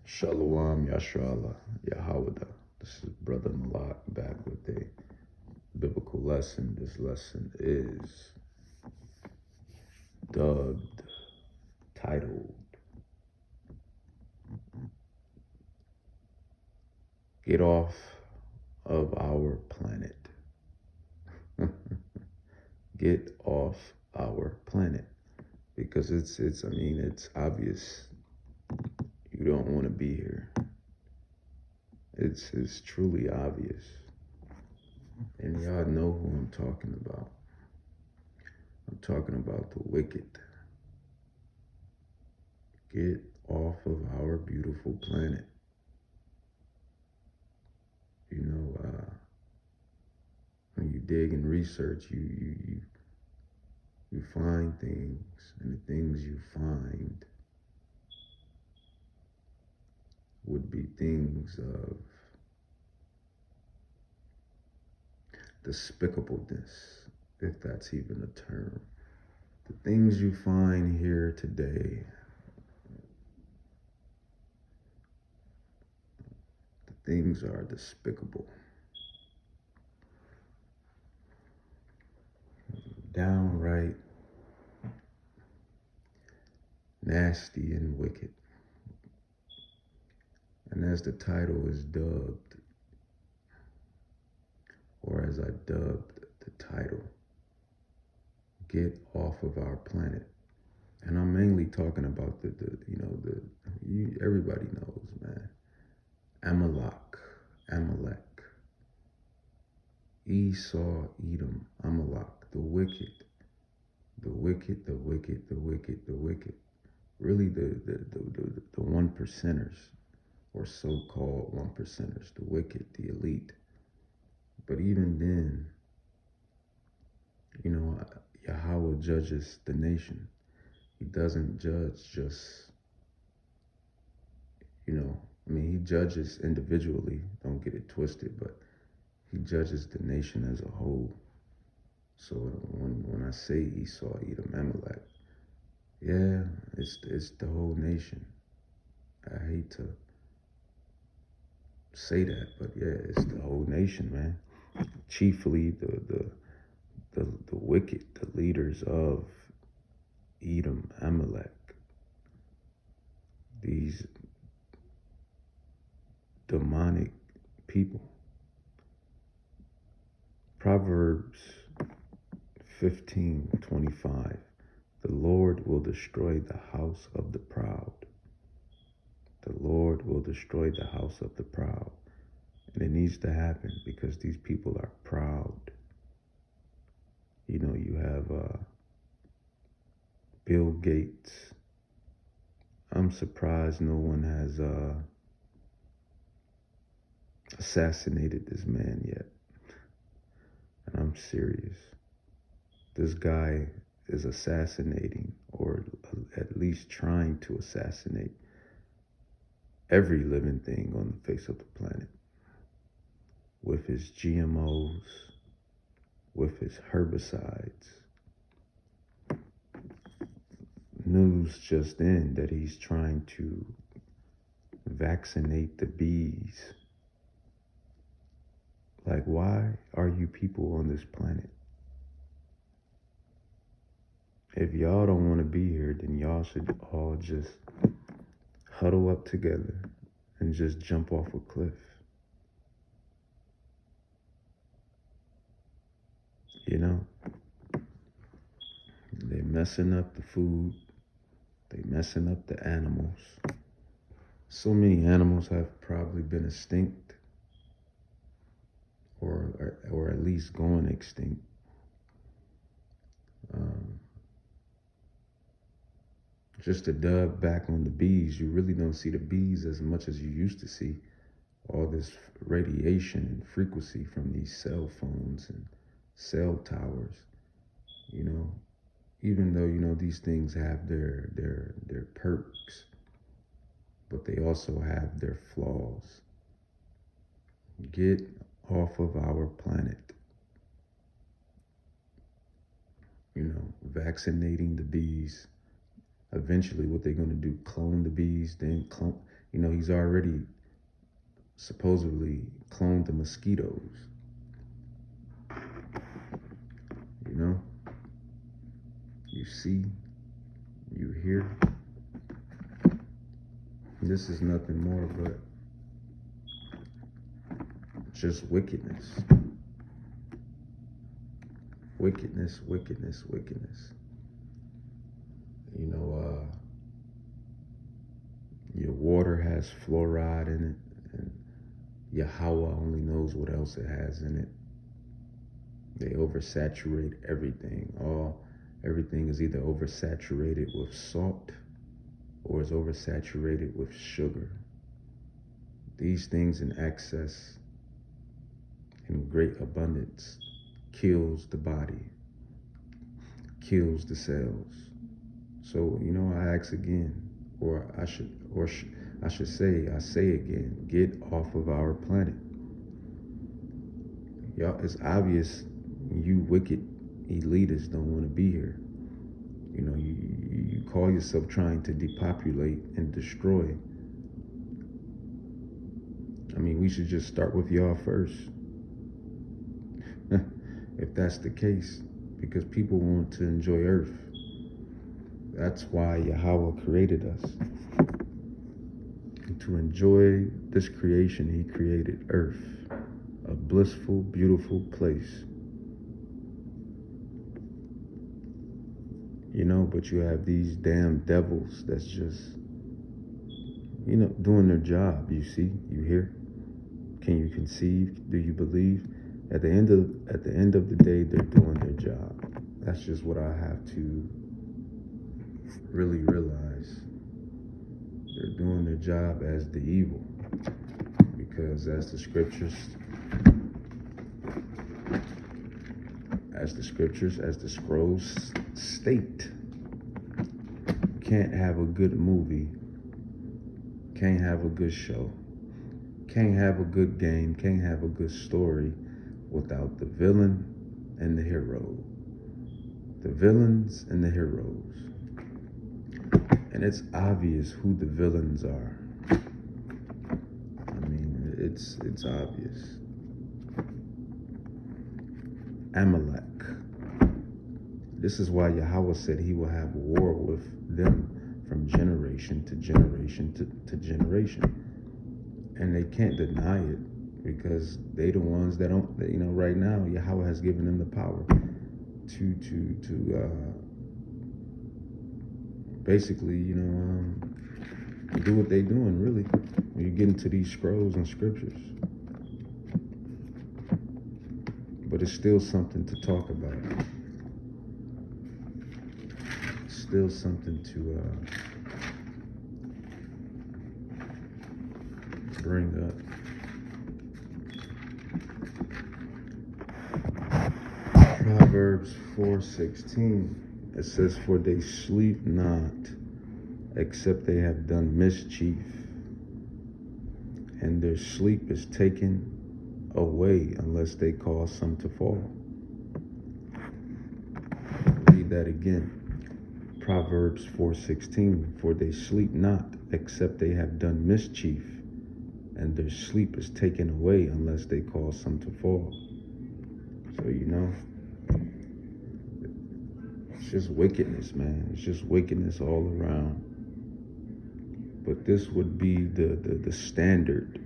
Shalom, Yashrala, Yahawada. This is Brother Malak back with a biblical lesson. This lesson is dubbed, titled, Get Off of Our Planet. Get off our planet. Because it's obvious you don't want to be here. It's truly obvious. And y'all know who I'm talking about. I'm talking about the wicked. Get off of our beautiful planet. You know, when you dig and research, you find things, and the things you find would be things of despicableness, if that's even a term. The things you find here today, the things are despicable, downright nasty and wicked. And as the title is dubbed, or as I dubbed the title, Get Off of Our Planet. And I'm mainly talking about everybody knows, man. Amalek, Esau, Edom, Amalek, the wicked. Really the one percenters, or so-called one percenters, the wicked, the elite. But even then, Yahweh judges the nation. He doesn't judge just, he judges individually, don't get it twisted, but he judges the nation as a whole. So when I say Esau, Edom, Amalek, yeah, it's the whole nation. I hate to say that, but yeah, it's the whole nation, man. Chiefly the wicked, the leaders of Edom, Amalek, these demonic people. Proverbs 15:25. The Lord will destroy the house of the proud. The Lord will destroy the house of the proud. And it needs to happen because these people are proud. You have Bill Gates. I'm surprised no one has assassinated this man yet. And I'm serious. This guy is assassinating, or at least trying to assassinate, every living thing on the face of the planet. With his GMOs, with his herbicides. News just in that he's trying to vaccinate the bees. Like, why are you people on this planet? If y'all don't want to be here, then y'all should all just huddle up together and just jump off a cliff. They're messing up the food. They're messing up the animals. So many animals have probably been extinct, or at least going extinct. Just to dub back on the bees, you really don't see the bees as much as you used to see. All this radiation and frequency from these cell phones and cell towers, even though, these things have their perks, but they also have their flaws. Get off of our planet. Vaccinating the bees, eventually what they're going to do, clone the bees, then clone, he's already supposedly cloned the mosquitoes, you know? You see, you hear. This is nothing more but just wickedness. Wickedness, wickedness, wickedness. Your water has fluoride in it, and Yahweh only knows what else it has in it. They oversaturate everything. Everything is either oversaturated with salt or is oversaturated with sugar. These things in excess, in great abundance, kills the body, kills the cells. So, I ask again, I say again, get off of our planet. Y'all, it's obvious you wicked elitists don't want to be here. You call yourself trying to depopulate and destroy. I mean, we should just start with y'all first. If that's the case, because people want to enjoy Earth. That's why Yahweh created us. And to enjoy this creation, he created Earth, a blissful, beautiful place. But you have these damn devils that's just, doing their job. You see, you hear? Can you conceive? Do you believe? At the end of the day, they're doing their job. That's just what I have to really realize. They're doing their job as the evil. Because as the scriptures, as the scrolls state, can't have a good movie, can't have a good show, can't have a good game, can't have a good story without the villain and the hero. The villains and the heroes. And it's obvious who the villains are. I mean, it's obvious. Amalek. This is why Yahweh said he will have war with them from generation to generation to generation. And they can't deny it because they the ones that don't, right now, Yahweh has given them the power to basically, do what they're doing, really, when you get into these scrolls and scriptures. But it's still something to talk about. It's still something to bring up. Proverbs 4:16, it says, "For they sleep not, except they have done mischief, and their sleep is taken away unless they cause some to fall." Read that again. Proverbs 4:16, "For they sleep not, except they have done mischief, and their sleep is taken away unless they cause some to fall." So, it's just wickedness, man. It's just wickedness all around. But this would be the standard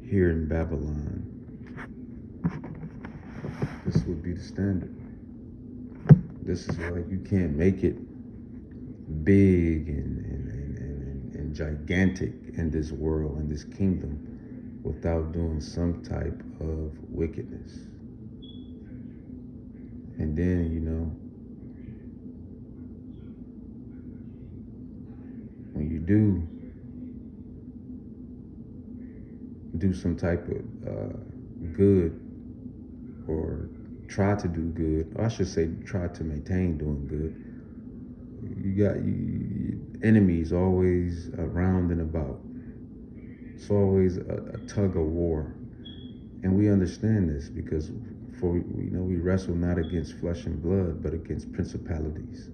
here in Babylon. This would be the standard. This is why you can't make it big and gigantic in this world, in this kingdom, without doing some type of wickedness. And then, when you do some type of good, or try to do good, or I should say try to maintain doing good, you got enemies always around and about. It's always a tug of war. And we understand this because we wrestle not against flesh and blood, but against principalities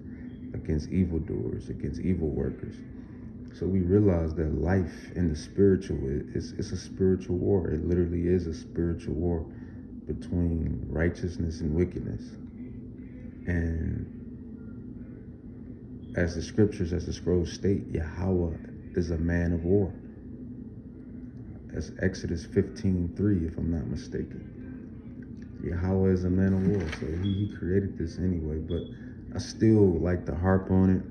against evildoers, against evil workers. So we realize that life in the spiritual is it's a spiritual war. It literally is a spiritual war between righteousness and wickedness. And as the scriptures, as the scrolls state, Yahweh is a man of war. That's Exodus 15:3, if I'm not mistaken. Yahweh is a man of war, so he created this anyway. But I still like to harp on it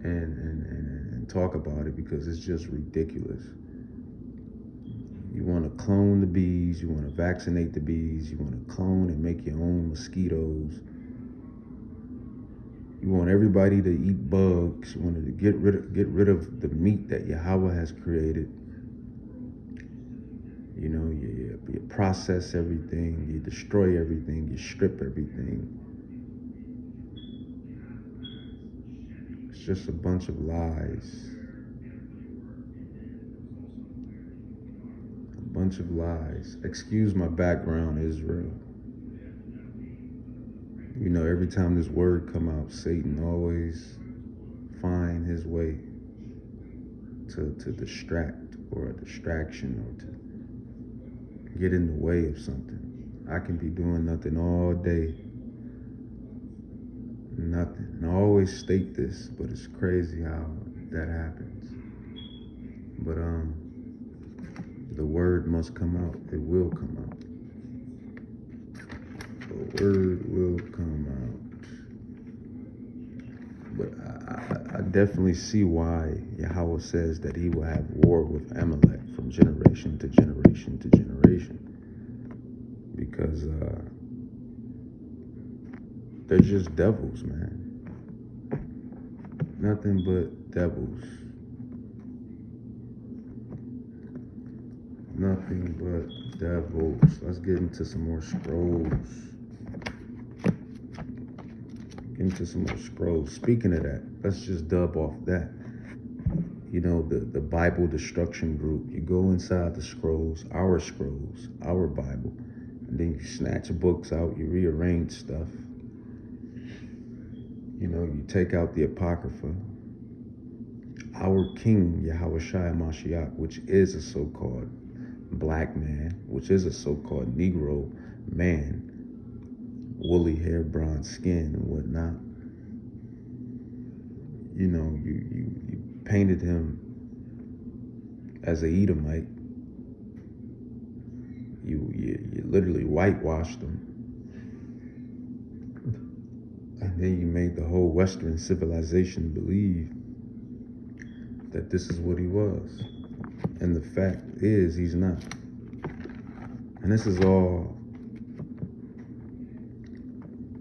and talk about it because it's just ridiculous. You want to clone the bees, you want to vaccinate the bees, you want to clone and make your own mosquitoes. You want everybody to eat bugs. You want to get rid of the meat that Yahweh has created. You know, you process everything, you destroy everything, you strip everything. It's just a bunch of lies. A bunch of lies. Excuse my background, Israel. You know, every time this word come out, Satan always find his way to distract, or a distraction, or to get in the way of something. I can be doing nothing all day. Nothing. And I always state this, but it's crazy how that happens. But the word must come out. It will come out. The word will come out. But I definitely see why Yahweh says that he will have war with Amalek from generation to generation to generation. Because they're just devils, man. Nothing but devils. Nothing but devils. Let's get into some more scrolls. Speaking of that, let's just dub off that. You know, the Bible destruction group. You go inside the scrolls, our Bible, and then you snatch books out, you rearrange stuff. You know, you take out the Apocrypha. Our King, Yahushua Mashiach, which is a so-called black man, which is a so-called Negro man, woolly hair, bronze skin, and whatnot. You know, you painted him as a Edomite. You literally whitewashed him. And then you made the whole Western civilization believe that this is what he was. And the fact is, he's not. And this is all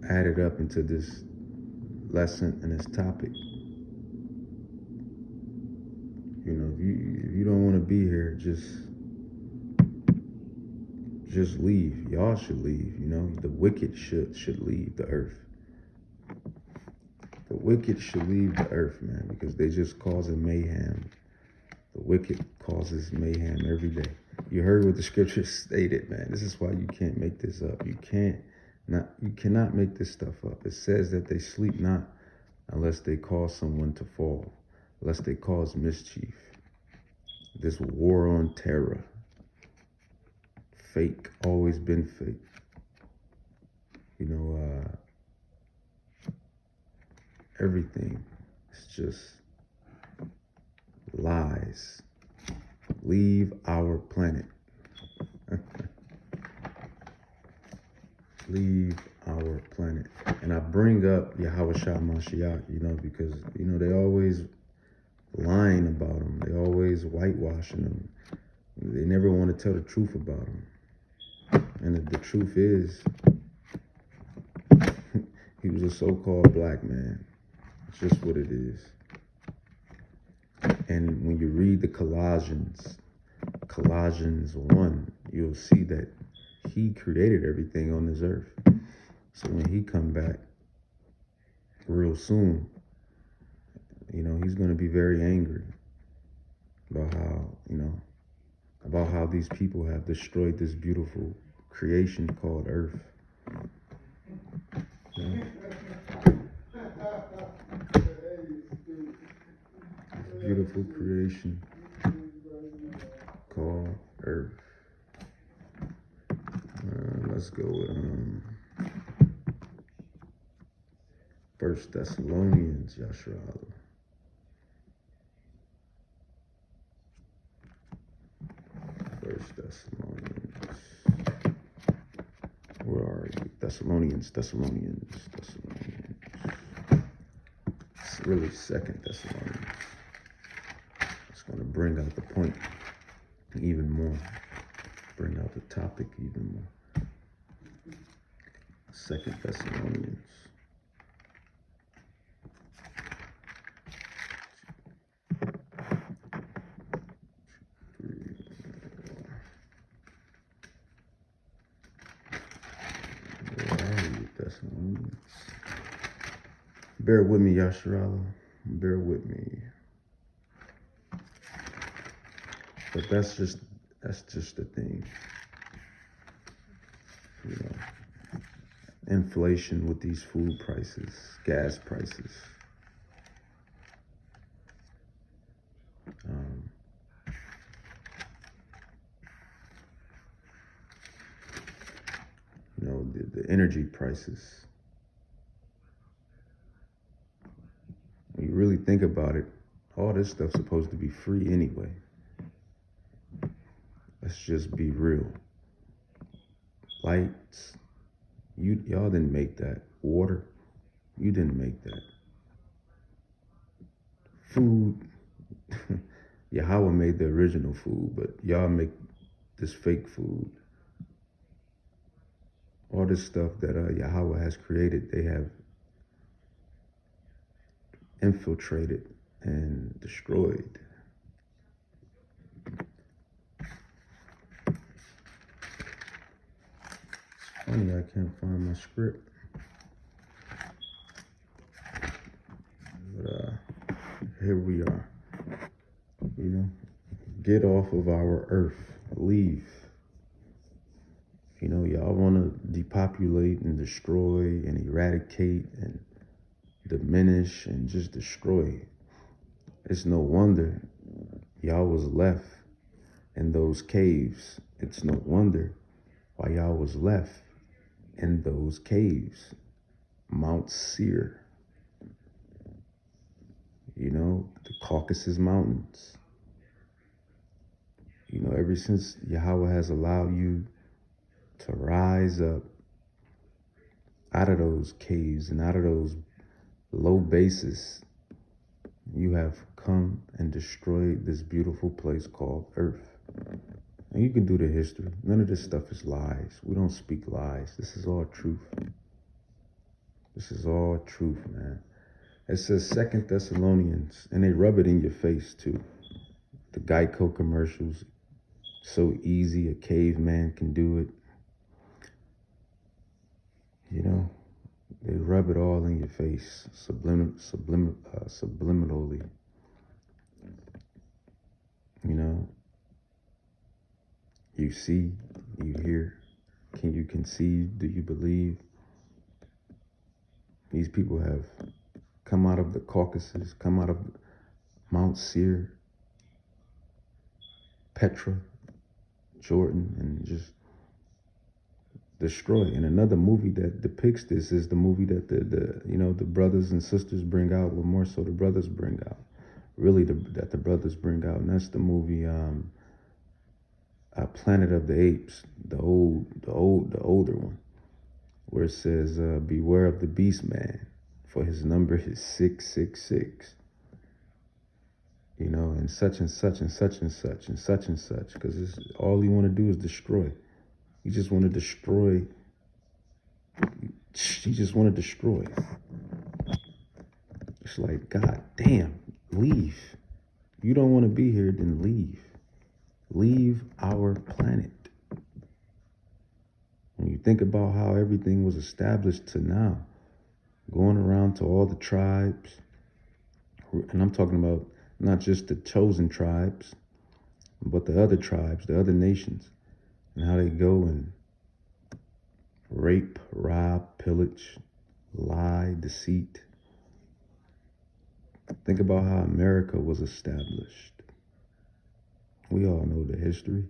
added up into this lesson and this topic. You know, if you don't want to be here, just leave. Y'all should leave. You know, the wicked should leave the earth. The wicked should leave the earth, man, because they just causing mayhem. The wicked causes mayhem every day. You heard what the scripture stated, man. This is why you can't make this up. You cannot make this stuff up. It says that they sleep not unless they cause someone to fall, unless they cause mischief. This war on terror. Fake, always been fake. You know, everything is just lies. Leave our planet. Leave our planet. And I bring up Yahushua Mashiach, you know, because, you know, they always lying about him. They always whitewashing him. They never want to tell the truth about him. And the truth is, he was a so-called black man. It's just what it is. And when you read the Colossians 1, you'll see that he created everything on this earth. So when he come back real soon, you know, he's going to be very angry about how these people have destroyed this beautiful creation called earth. You know? beautiful creation called Earth. Let's go with First Thessalonians, Yasharala. First Thessalonians. Where are you? Thessalonians. It's really Second Thessalonians. It's going to bring out the point even more. Bring out the topic even more. Second Thessalonians. Thessalonians. Bear with me, Yasharala. Bear with me. But that's just the thing. You know, inflation with these food prices, gas prices. You know, the energy prices. When you really think about it, all this stuff's supposed to be free anyway. Let's just be real. Lights, y'all didn't make that. Water, you didn't make that. Food, Yahweh made the original food, but y'all make this fake food. All this stuff that Yahweh has created, they have infiltrated and destroyed. It's funny, I can't find my script. But here we are. You know, get off of our earth. Leave. You know, y'all want to depopulate and destroy and eradicate and diminish and just destroy. It's no wonder y'all was left in those caves. It's no wonder why y'all was left in those caves. Mount Seir. You know, the Caucasus Mountains. You know, ever since Yahweh has allowed you to rise up out of those caves and out of those low bases, you have come and destroyed this beautiful place called Earth. And you can do the history. None of this stuff is lies. We don't speak lies. This is all truth. This is all truth, man. It says Second Thessalonians, and they rub it in your face too. The Geico commercials, so easy, a caveman can do it. You know, they rub it all in your face, subliminally. You know, you see, you hear. Can you conceive? Do you believe? These people have come out of the Caucasus, come out of Mount Seir, Petra, Jordan, and just destroy. And another movie that depicts this is the movie that the brothers and sisters bring out, well, more so the brothers bring out, really that the brothers bring out, and that's the movie Planet of the Apes, the older one, where it says, beware of the beast man, for his number is 666. You know, and such and such and such and such and such and such, because it's all you want to do is destroy. You just want to destroy. You just want to destroy. It's like, God damn, leave. You don't want to be here, then leave. Leave our planet. When you think about how everything was established to now, going around to all the tribes, and I'm talking about not just the chosen tribes, but the other tribes, the other nations, and how they go and rape, rob, pillage, lie, deceit, Think about how America was established. We all know the history.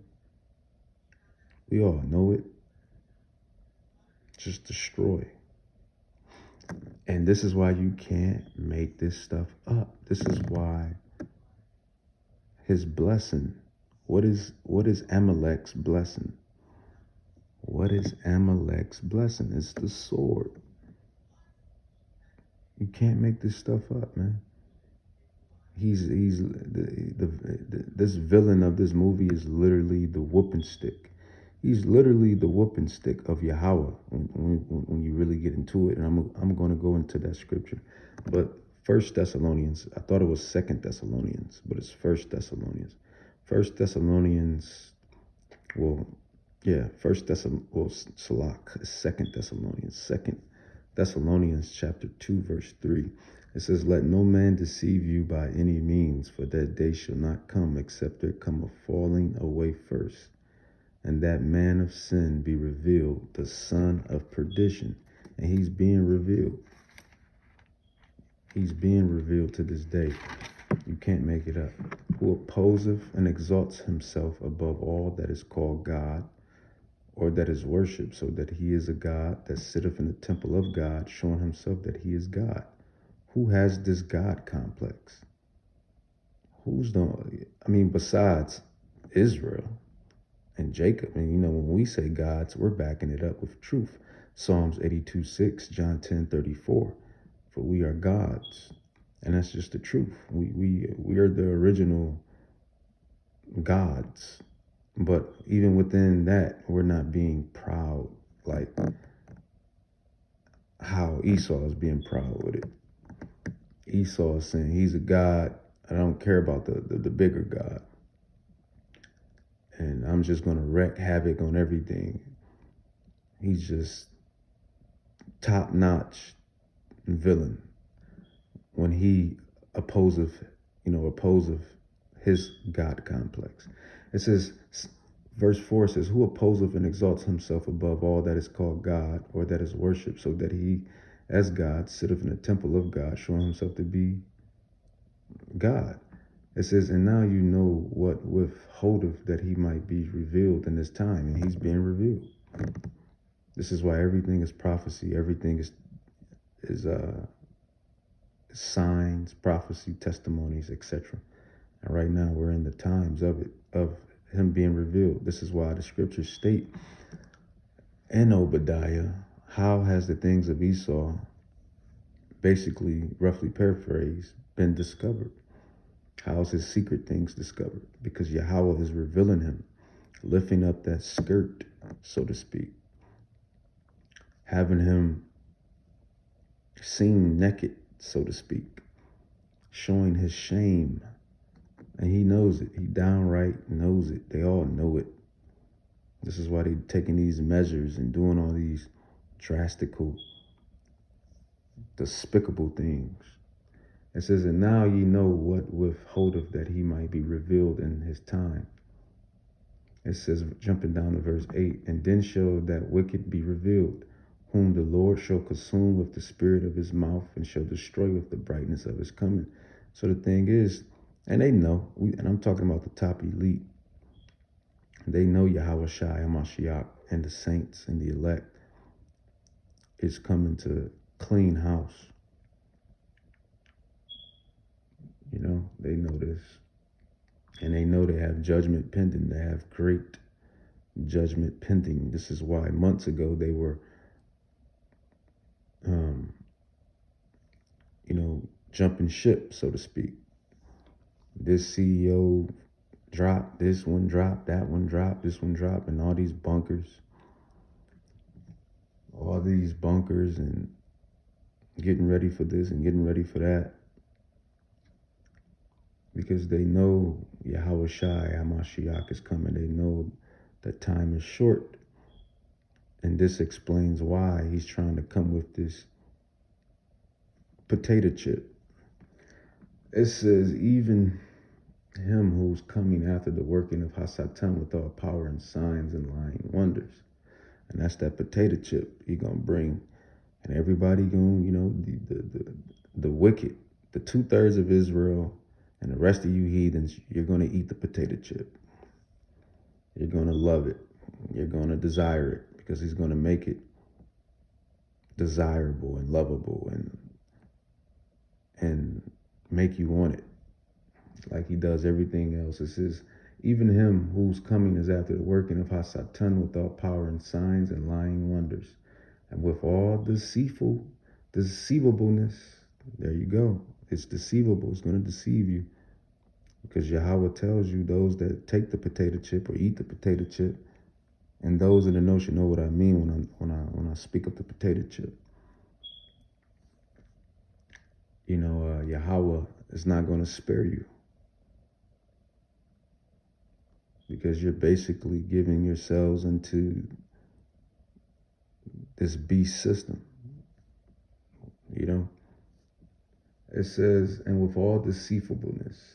We all know it. Just destroy. And this is why you can't make this stuff up. This is why his blessing. What is Amalek's blessing? What is Amalek's blessing? It's the sword. You can't make this stuff up, man. This villain of this movie is literally the whooping stick. He's literally the whooping stick of Yahweh when you really get into it. And I'm going to go into that scripture. But First Thessalonians, I thought it was Second Thessalonians, but it's First Thessalonians. First Thessalonians, well, yeah, Second Thessalonians, Second Thessalonians chapter 2, verse 3. It says, let no man deceive you by any means, for that day shall not come except there come a falling away first, and that man of sin be revealed, the son of perdition. And he's being revealed. He's being revealed to this day. You can't make it up. Who opposeth and exalts himself above all that is called God, or that is worshipped, so that he is a God that sitteth in the temple of God, showing himself that he is God. Who has this God complex? Besides Israel and Jacob. And when we say gods, we're backing it up with truth. Psalms 82:6, John 10:34. For we are gods. And that's just the truth. We are the original gods. But even within that, we're not being proud like how Esau is being proud with it. Esau is saying he's a god. I don't care about the bigger God. And I'm just going to wreak havoc on everything. He's just top-notch villain when he opposes his God complex. It says, verse 4 says, who opposeth and exalts himself above all that is called God, or that is worshipped, so that he, as God, sitteth in the temple of God, showing himself to be God. It says, and now you know what withholdeth that he might be revealed in this time, and he's being revealed. This is why everything is prophecy. Everything is signs, prophecy, testimonies, etc. And right now we're in the times of him being revealed. This is why the scriptures state in Obadiah, how has the things of Esau, basically, roughly paraphrased, been discovered? How's his secret things discovered? Because Yahweh is revealing him, lifting up that skirt, so to speak, having him seen naked, so to speak, showing his shame. And he knows it. He downright knows it. They all know it. This is why they're taking these measures and doing all these drastical, despicable things. It says, and now ye know what withholdeth that he might be revealed in his time. It says, jumping down to verse 8, and then shall that wicked be revealed, whom the Lord shall consume with the spirit of his mouth, and shall destroy with the brightness of his coming. So the thing is, and they know, and I'm talking about the top elite, they know Yahweh Shai HaMashiach and the saints and the elect is coming to clean house. They know this. And they know they have judgment pending. They have great judgment pending. This is why months ago they were, jumping ship, so to speak. This CEO dropped, this one dropped, that one dropped, this one dropped, and all these bunkers, and getting ready for this and getting ready for that. Because they know Yahweh Shai HaMashiach is coming. They know that time is short. And this explains why he's trying to come with this potato chip. It says, even him who's coming after the working of Hasatan with all power and signs and lying wonders. And that's that potato chip he gonna bring. And everybody gonna, the wicked, The 2/3 of Israel and the rest of you heathens, you're going to eat the potato chip. You're going to love it. You're going to desire it because he's going to make it desirable and lovable and make you want it like he does everything else. It says, even him whose coming is after the working of Hasatan with all power and signs and lying wonders, and with all deceivableness. There you go. It's deceivable. It's going to deceive you. Because Yahweh tells you those that take the potato chip or eat the potato chip, and those in the know should know what I mean when I speak of the potato chip. You know, Yahweh is not going to spare you, because you're basically giving yourselves into this beast system. You know, it says, and with all deceivableness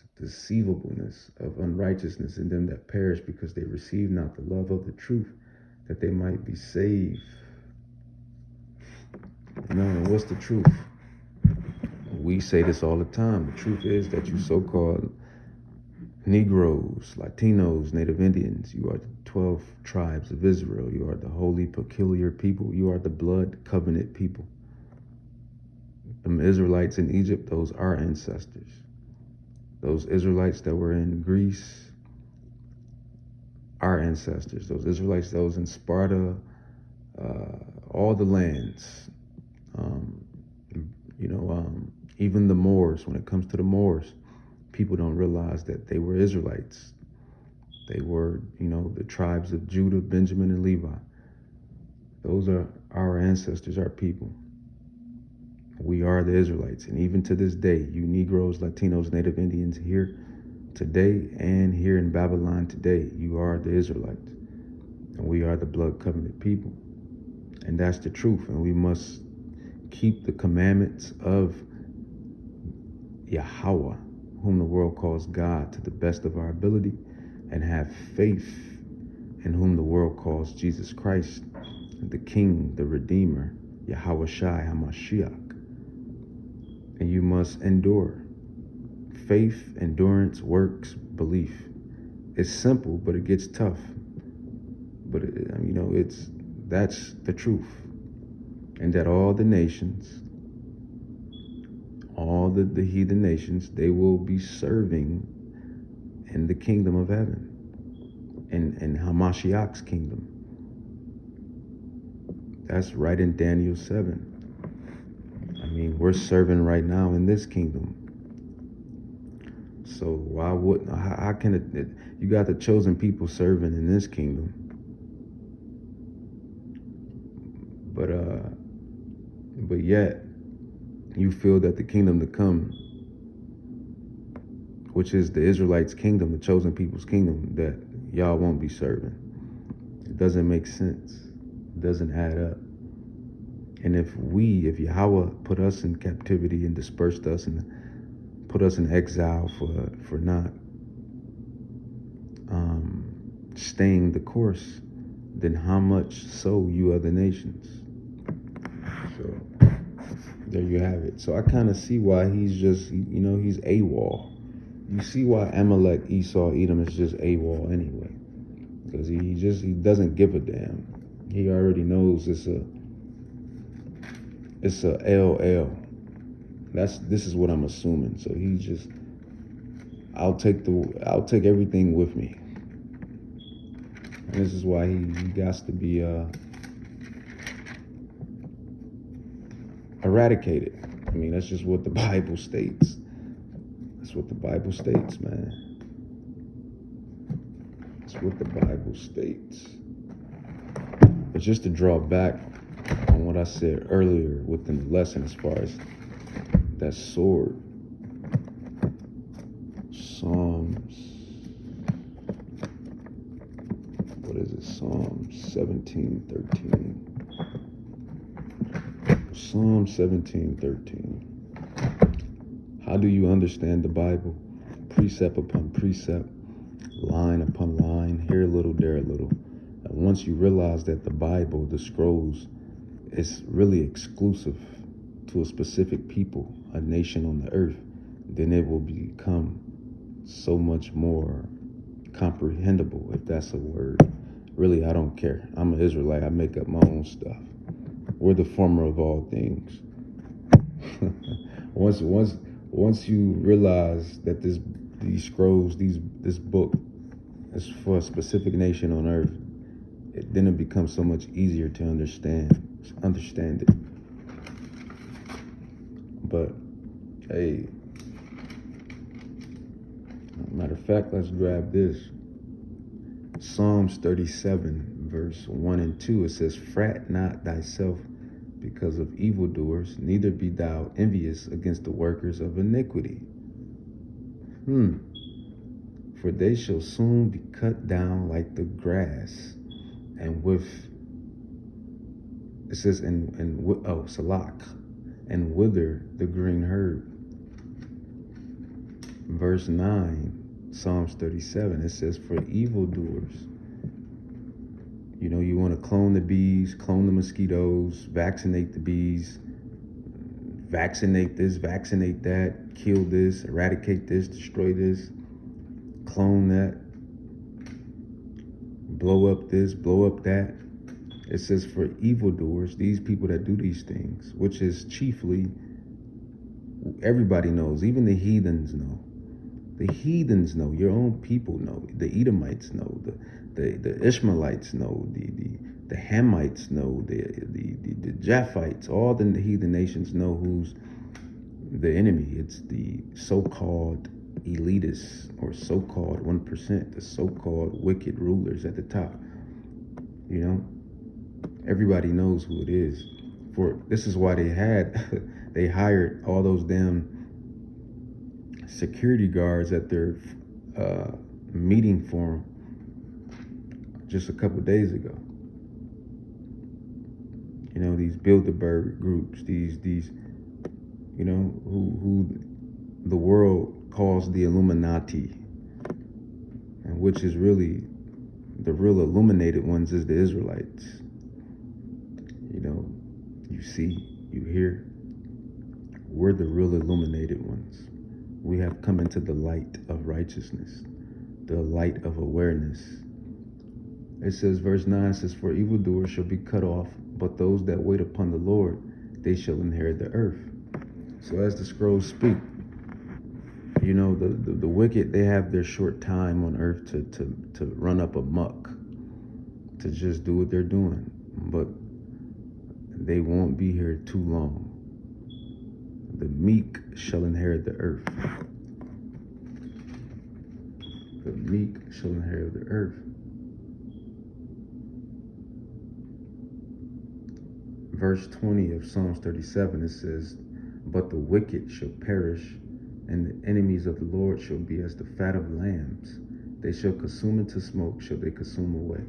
of unrighteousness in them that perish, because they receive not the love of the truth, that they might be saved. No, and what's the truth? We say this all the time. The truth is that you so-called Negroes, Latinos, Native Indians, you are the 12 tribes of Israel. You are the holy, peculiar people. You are the blood covenant people. The Israelites in Egypt, those are ancestors. Those Israelites that were in Greece, our ancestors. Those Israelites, those in Sparta, all the lands. Even the Moors, when it comes to the Moors, people don't realize that they were Israelites. They were, the tribes of Judah, Benjamin, and Levi. Those are our ancestors, our people. We are the Israelites. And even to this day, you Negroes, Latinos, Native Indians here today and here in Babylon today, you are the Israelites. And we are the blood covenant people. And that's the truth. And we must keep the commandments of Yahweh, whom the world calls God, to the best of our ability, and have faith in whom the world calls Jesus Christ, the King, the Redeemer, Yahweh Shai HaMashiach. And you must endure. Faith, endurance, works, belief. It's simple, but it gets tough. But that's the truth. And that all the nations, all the heathen nations, they will be serving in the kingdom of heaven, in Hamashiach's kingdom. That's right in Daniel 7. We're serving right now in this kingdom. So why wouldn't, how can it, you got the chosen people serving in this kingdom, but yet you feel that the kingdom to come, which is the Israelites' kingdom, the chosen people's kingdom, that y'all won't be serving. It doesn't make sense. It doesn't add up. And if Yahweh put us in captivity and dispersed us and put us in exile for not staying the course, then how much so you other nations? So there you have it. So I kind of see why he's just, he's AWOL. You see why Amalek, Esau, Edom is just AWOL anyway. Because he doesn't give a damn. He already knows it's a LL. This is what I'm assuming. So he just, I'll take everything with me. And this is why he got to be eradicated. That's just what the Bible states. That's what the Bible states, man. That's what the Bible states. But just to draw back on what I said earlier within the lesson, as far as that sword, Psalms 17:13. Psalm 17:13. How do you understand the Bible? Precept upon precept, line upon line, here a little, there a little. And once you realize that the Bible, the scrolls, is really exclusive to a specific people, a nation on the earth, then it will become so much more comprehensible, if that's a word. Really, I don't care. I'm an Israelite. I make up my own stuff. We're the former of all things. once you realize that these scrolls, this book is for a specific nation on earth, then it becomes so much easier to understand it. But hey, matter of fact, let's grab this. Psalms 37, verse 1 and 2, it says, "Fret not thyself because of evildoers, neither be thou envious against the workers of iniquity. For they shall soon be cut down like the grass, and salak, and wither the green herb." Verse 9, Psalms 37, it says, "For evildoers," you want to clone the bees, clone the mosquitoes, vaccinate the bees, vaccinate this, vaccinate that, kill this, eradicate this, destroy this, clone that, blow up this, blow up that. It says, for evildoers, these people that do these things, which is chiefly, everybody knows, even the heathens know. The heathens know, your own people know, the Edomites know, the Ishmaelites know, the Hamites know, the Japhites, all the heathen nations know who's the enemy. It's the so-called elitists, or so-called 1%, the so-called wicked rulers at the top. Everybody knows who it is. This is why they hired all those damn security guards at their meeting forum just a couple days ago. These Bilderberg groups, these who the world calls the Illuminati, and which is really the real illuminated ones is the Israelites. You see, you hear, we're the real illuminated ones. We have come into the light of righteousness, the light of awareness. It says, verse 9 says, "For evildoers shall be cut off, but those that wait upon the Lord, they shall inherit the earth." So as the scrolls speak, the wicked, they have their short time on earth to run up amok, to just do what they're doing. But they won't be here too long. The meek shall inherit the earth. The meek shall inherit the earth. Verse 20 of Psalms 37, it says, "But the wicked shall perish, and the enemies of the Lord shall be as the fat of lambs. They shall consume into smoke, shall they consume away."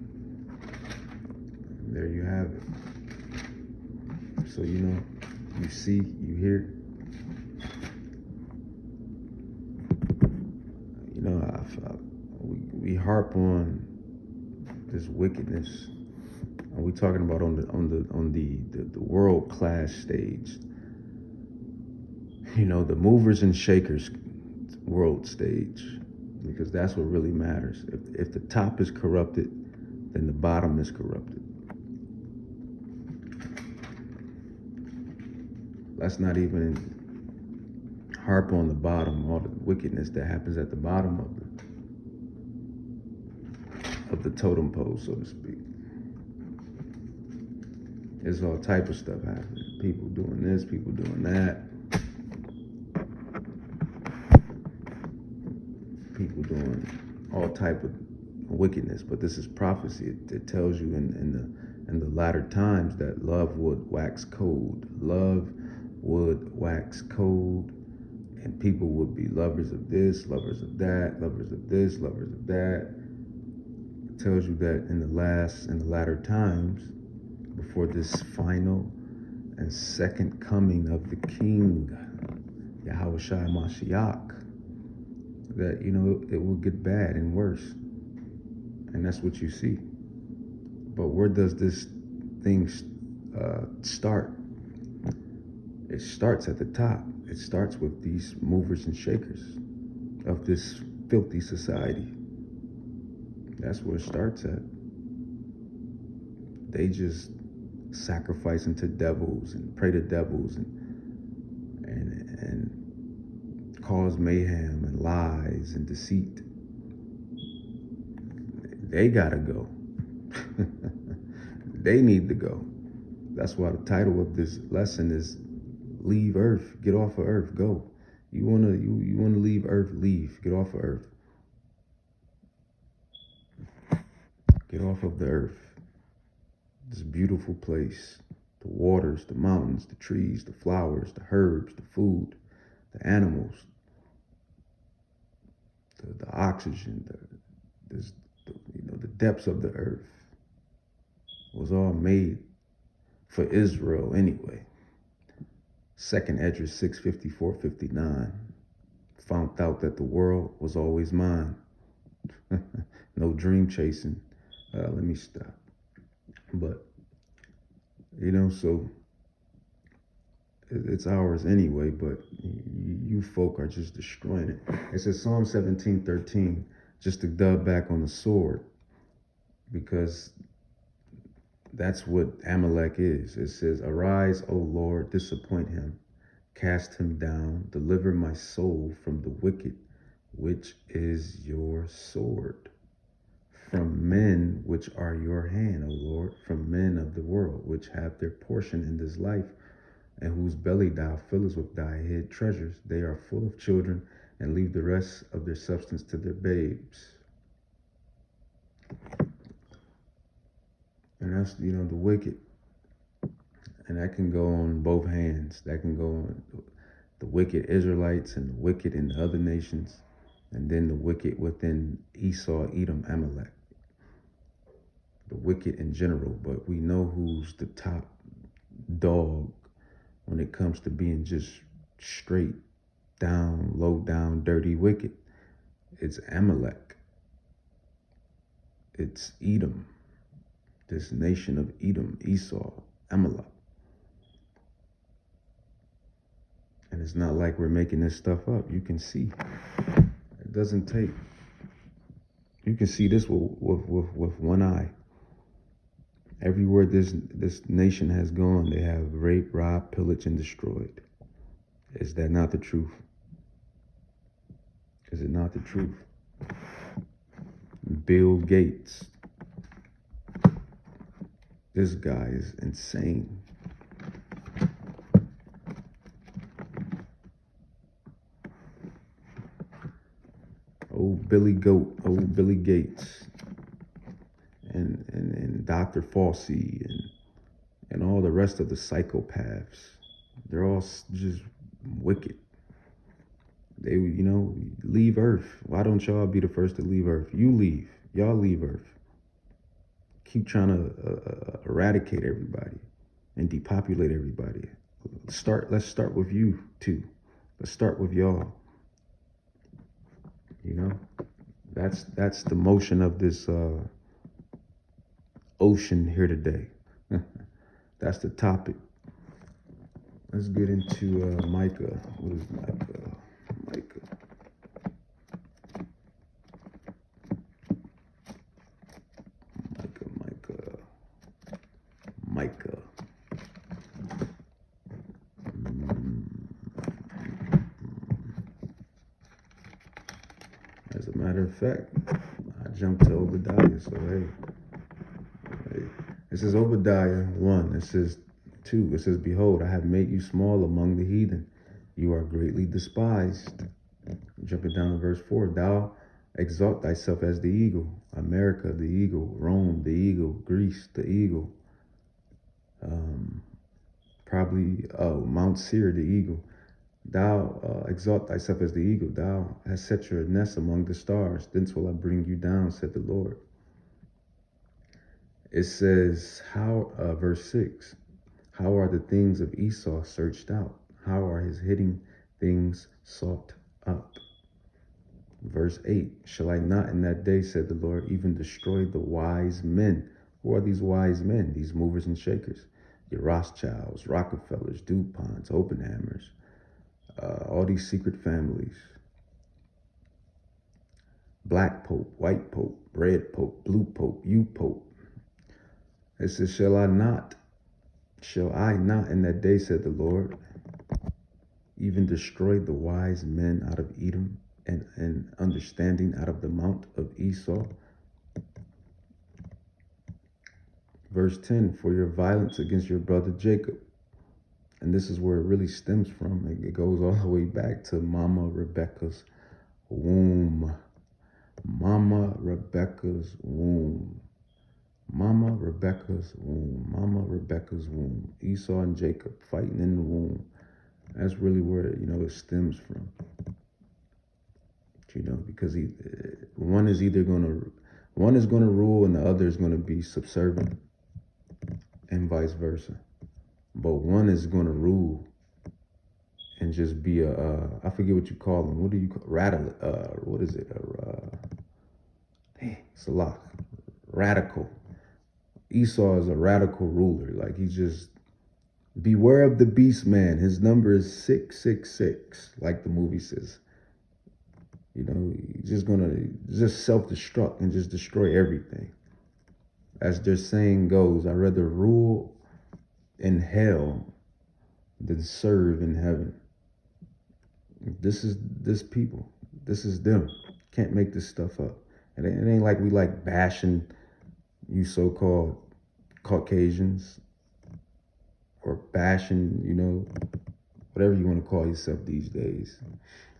And there you have it. So, you see, you hear. We harp on this wickedness, and we're talking about on the world class stage. The movers and shakers world stage, because that's what really matters. If the top is corrupted, then the bottom is corrupted. Let's not even harp on the bottom, all the wickedness that happens at the bottom of the totem pole, so to speak. There's all type of stuff happening. People doing this, people doing that. People doing all type of wickedness. But this is prophecy. It tells you in the latter times that love would wax cold. Love would wax cold. And people would be lovers of this, lovers of that, lovers of this, lovers of that. It tells you that in the latter times, before this final and second coming of the King, Yahushua Mashiach, that, it will get bad and worse. And that's what you see. But where does this thing start? It starts at the top. It starts with these movers and shakers of this filthy society. That's where it starts at. They just sacrificing to devils and pray to devils and cause mayhem and lies and deceit. They gotta go. They need to go. That's why the title of this lesson is Leave Earth. Get off of Earth. Go. You wanna leave Earth, leave. Get off of Earth. Get off of the earth. This beautiful place. The waters, the mountains, the trees, the flowers, the herbs, the food, the animals, the oxygen, the depths of the earth was all made for Israel anyway. Second Esdras 6:54-59 found out that the world was always mine. No dream chasing. Let me stop. But, so it's ours anyway, but you folk are just destroying it. It says Psalm 17:13, just to dub back on the sword, because that's what Amalek is. It says, arise, O Lord, disappoint him, cast him down, deliver my soul from the wicked, which is your sword. From men which are your hand, O Lord, from men of the world, which have their portion in this life, and whose belly thou fillest with thy hid treasures. They are full of children, and leave the rest of their substance to their babes. And that's, the wicked. And that can go on both hands. That can go on the wicked Israelites and the wicked in the other nations, and then the wicked within Esau, Edom, Amalek. The wicked in general, but we know who's the top dog when it comes to being just straight down, low down, dirty, wicked. It's Amalek. It's Edom. This nation of Edom, Esau, Amalek. And it's not like we're making this stuff up. You can see. It doesn't take. You can see this with one eye. Everywhere this nation has gone, they have raped, robbed, pillaged, and destroyed. Is that not the truth? Is it not the truth? Bill Gates. This guy is insane. Old Billy Gates. And Dr. Fauci and all the rest of the psychopaths. They're all just wicked. They, leave Earth. Why don't y'all be the first to leave Earth? You leave. Y'all leave Earth. Keep trying to eradicate everybody and depopulate everybody. Let's start with you too. Let's start with y'all. That's the motion of this ocean here today. That's the topic. Let's get into Micah. What is Micah? Micah. As a matter of fact, I jumped to Obadiah, so hey. It says Obadiah 1, it says 2, it says, behold, I have made you small among the heathen. You are greatly despised. Jumping down to verse 4, thou exalt thyself as the eagle. America, the eagle. Rome, the eagle. Greece, the eagle. Mount Seir, the eagle. Thou exalt thyself as the eagle. Thou hast set your nest among the stars. Thence will I bring you down, said the Lord. It says, verse 6, how are the things of Esau searched out? How are his hidden things sought up? Verse 8, shall I not in that day, said the Lord, even destroy the wise men? Who are these wise men? These movers and shakers. Your Rothschilds, Rockefellers, DuPonts, Oppenheimers, all these secret families. Black Pope, white Pope, red Pope, blue Pope, you Pope. It says, shall I not in that day, said the Lord, even destroy the wise men out of Edom and understanding out of the mount of Esau? Verse 10, for your violence against your brother Jacob. And this is where it really stems from. It goes all the way back to Mama Rebecca's womb. Mama Rebecca's womb. Mama Rebecca's womb. Mama Rebecca's womb. Esau and Jacob fighting in the womb. That's really where, it stems from. Because one is going to rule and the other is going to be subservient, and vice versa. But one is going to rule and just be I forget what you call them. What do you call what is it? It's a lot. Radical. Esau is a radical ruler. Like, he's just, beware of the beast man. His number is 666, like the movie says. He's just gonna self-destruct and just destroy everything. As their saying goes, I'd rather rule in hell than serve in heaven. This is this people. This is them. Can't make this stuff up. And it ain't like we like bashing you so-called Caucasians or bashing, whatever you want to call yourself these days,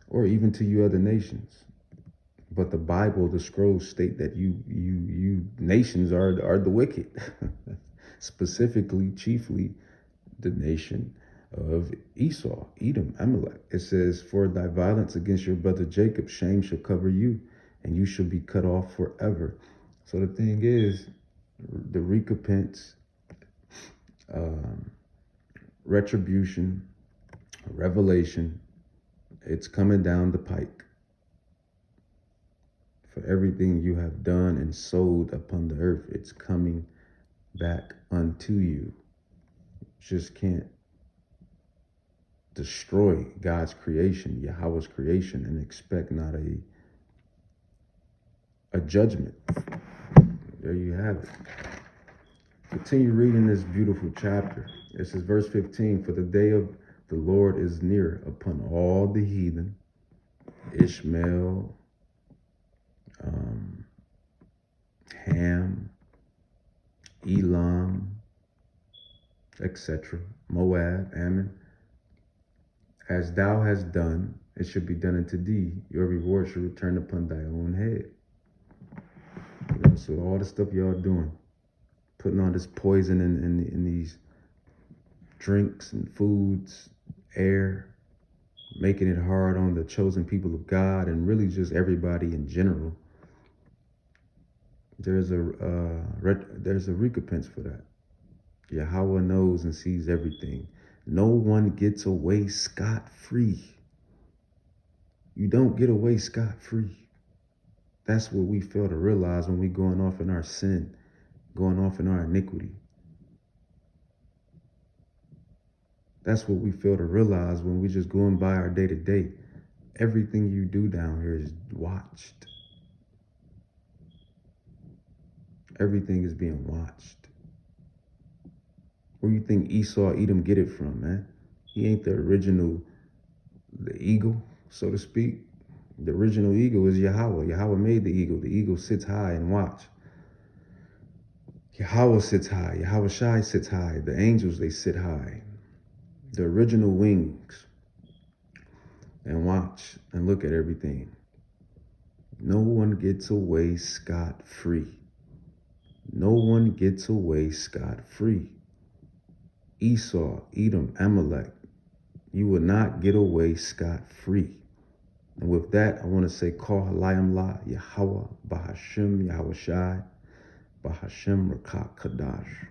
or even to you other nations. But the Bible, the scrolls state that you nations are the wicked. Specifically, chiefly, the nation of Esau, Edom, Amalek. It says, for thy violence against your brother Jacob, shame shall cover you, and you shall be cut off forever. So the thing is, the recompense, retribution, revelation, it's coming down the pike for everything you have done and sowed upon the earth. It's coming back unto you. Just can't destroy God's creation, Yahweh's creation, and expect not a judgment. There you have it. Continue reading this beautiful chapter. It says, verse 15, for the day of the Lord is near upon all the heathen, Ishmael, Ham, Elam, etc., Moab, Ammon. As thou hast done, it should be done unto thee. Your reward shall return upon thy own head. So all the stuff y'all doing, putting all this poison in these drinks and foods, air, making it hard on the chosen people of God and really just everybody in general. There's a recompense for that. Yahweh knows and sees everything. No one gets away scot-free. You don't get away scot-free. That's what we fail to realize when we going off in our sin, going off in our iniquity. That's what we fail to realize when we just going by our day to day. Everything you do down here is watched. Everything is being watched. Where you think Esau, Edom get it from, man? He ain't the eagle, so to speak. The original eagle is Yahweh. Yahweh made the eagle. The eagle sits high and watch. Yahweh sits high. Yahweh Shai sits high. The angels, they sit high. The original wings. And watch and look at everything. No one gets away scot-free. No one gets away scot-free. Esau, Edom, Amalek, you will not get away scot-free. And with that, I want to say, Kol Halayim La, Yahweh, Bahashem, Yahweh Shai, Bahashem Rakah Kadash.